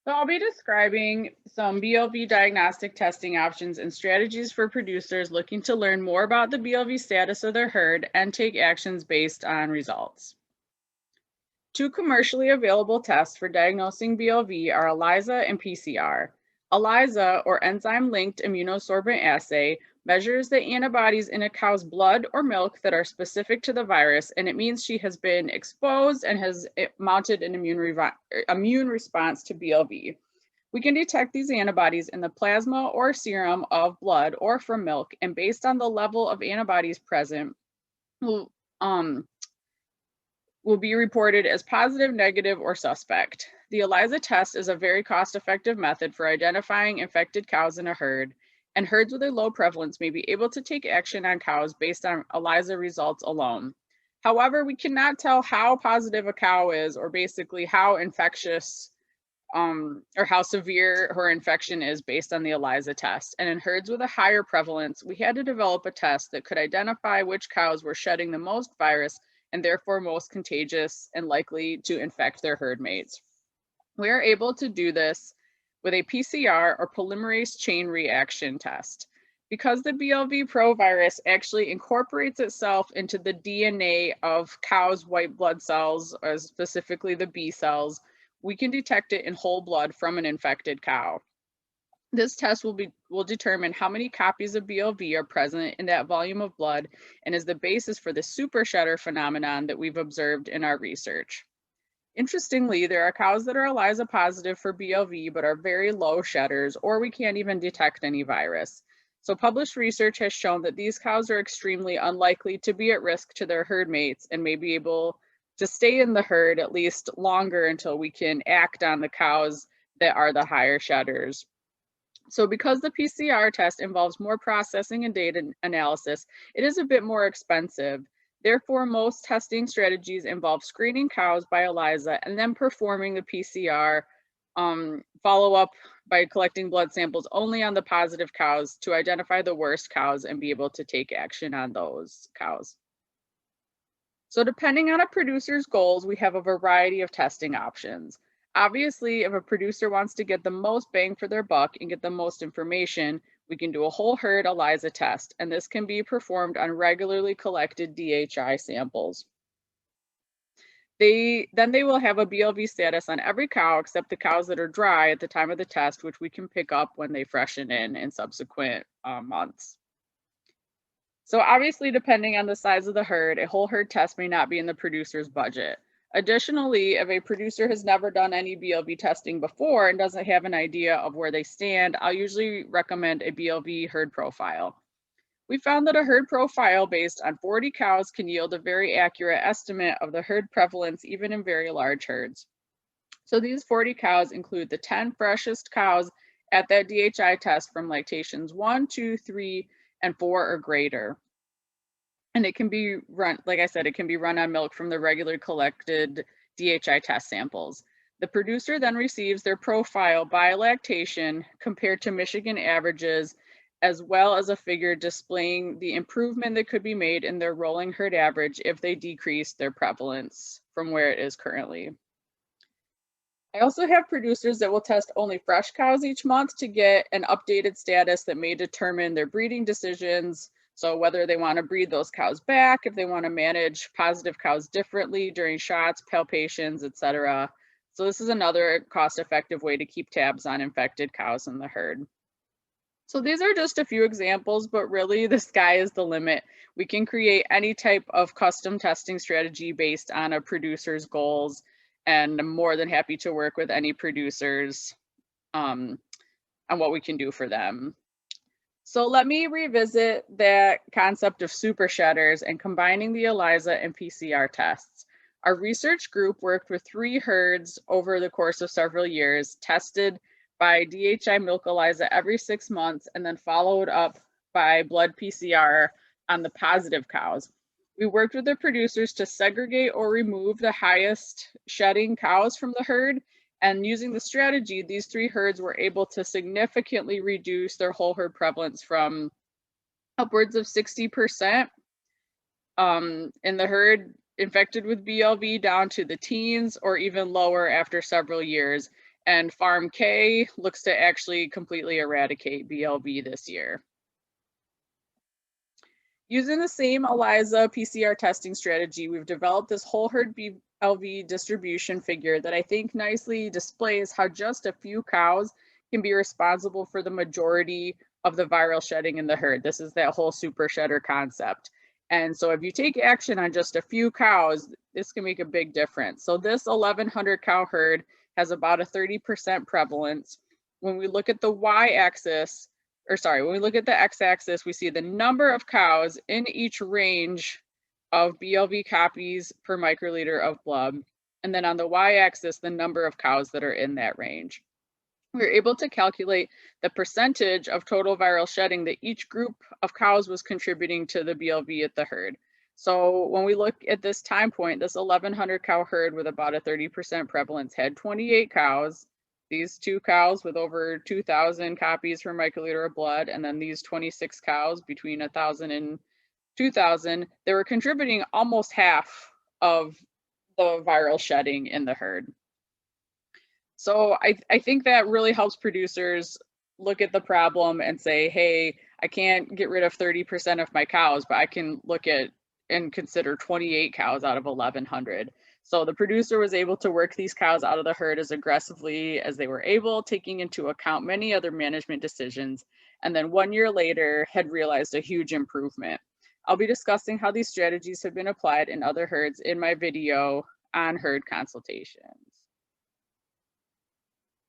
So I'll be describing some BLV diagnostic testing options and strategies for producers looking to learn more about the BLV status of their herd and take actions based on results. Two commercially available tests for diagnosing BLV are ELISA and PCR. ELISA, or enzyme-linked immunosorbent assay, measures the antibodies in a cow's blood or milk that are specific to the virus, and it means she has been exposed and has mounted an immune response to BLV. We can detect these antibodies in the plasma or serum of blood or from milk, and based on the level of antibodies present, we'll, um, will be reported as positive, negative, or suspect. The ELISA test is a very cost-effective method for identifying infected cows in a herd, and herds with a low prevalence may be able to take action on cows based on ELISA results alone. However, we cannot tell how positive a cow is or basically how infectious or how severe her infection is based on the ELISA test. And in herds with a higher prevalence, we had to develop a test that could identify which cows were shedding the most virus and therefore most contagious and likely to infect their herd mates. We are able to do this with a PCR or polymerase chain reaction test. Because the BLV Pro virus actually incorporates itself into the DNA of cows' white blood cells, or specifically the B cells, we can detect it in whole blood from an infected cow. This test will determine how many copies of BLV are present in that volume of blood and is the basis for the super shedder phenomenon that we've observed in our research. Interestingly, there are cows that are ELISA positive for BLV but are very low shedders, or we can't even detect any virus. So published research has shown that these cows are extremely unlikely to be at risk to their herd mates and may be able to stay in the herd at least longer until we can act on the cows that are the higher shedders. So because the PCR test involves more processing and data analysis, it is a bit more expensive. Therefore, most testing strategies involve screening cows by ELISA and then performing the PCR follow-up by collecting blood samples only on the positive cows to identify the worst cows and be able to take action on those cows. So depending on a producer's goals, we have a variety of testing options. Obviously, if a producer wants to get the most bang for their buck and get the most information, we can do a whole herd ELISA test, and this can be performed on regularly collected DHI samples. They will have a BLV status on every cow except the cows that are dry at the time of the test, which we can pick up when they freshen in subsequent months. So obviously, depending on the size of the herd, a whole herd test may not be in the producer's budget. Additionally, if a producer has never done any BLV testing before and doesn't have an idea of where they stand, I'll usually recommend a BLV herd profile. We found that a herd profile based on 40 cows can yield a very accurate estimate of the herd prevalence, even in very large herds. So these 40 cows include the 10 freshest cows at that DHI test from lactations 1, 2, 3, and 4 or greater. And it can be run, like I said, it can be run on milk from the regular collected DHI test samples. The producer then receives their profile by lactation compared to Michigan averages, as well as a figure displaying the improvement that could be made in their rolling herd average if they decrease their prevalence from where it is currently. I also have producers that will test only fresh cows each month to get an updated status that may determine their breeding decisions. So whether they want to breed those cows back, if they want to manage positive cows differently during shots, palpations, etc. So this is another cost-effective way to keep tabs on infected cows in the herd. So these are just a few examples, but really the sky is the limit. We can create any type of custom testing strategy based on a producer's goals, and I'm more than happy to work with any producers on what we can do for them. So let me revisit that concept of super shedders and combining the ELISA and PCR tests. Our research group worked with 3 herds over the course of several years, tested by DHI milk ELISA every 6 months, and then followed up by blood PCR on the positive cows. We worked with the producers to segregate or remove the highest shedding cows from the herd, and using the strategy, these 3 herds were able to significantly reduce their whole herd prevalence from upwards of 60% in the herd infected with BLV down to the teens or even lower after several years. And Farm K looks to actually completely eradicate BLV this year. Using the same Elisa PCR testing strategy, we've developed this whole herd BLV distribution figure that I think nicely displays how just a few cows can be responsible for the majority of the viral shedding in the herd. This is that whole super shedder concept. And so if you take action on just a few cows, this can make a big difference. So this 1,100 cow herd has about a 30% prevalence. When we look at the y-axis, when we look at the x-axis, we see the number of cows in each range of BLV copies per microliter of blood. And then on the y-axis, the number of cows that are in that range. We were able to calculate the percentage of total viral shedding that each group of cows was contributing to the BLV at the herd. So when we look at this time point, this 1,100 cow herd with about a 30% prevalence had 28 cows. These 2 cows with over 2,000 copies per microliter of blood, and then these 26 cows between 1,000 and 2,000, they were contributing almost half of the viral shedding in the herd. So I think that really helps producers look at the problem and say, hey, I can't get rid of 30% of my cows, but I can look at and consider 28 cows out of 1,100. So the producer was able to work these cows out of the herd as aggressively as they were able, taking into account many other management decisions, and then 1 year later had realized a huge improvement. I'll be discussing how these strategies have been applied in other herds in my video on herd consultations.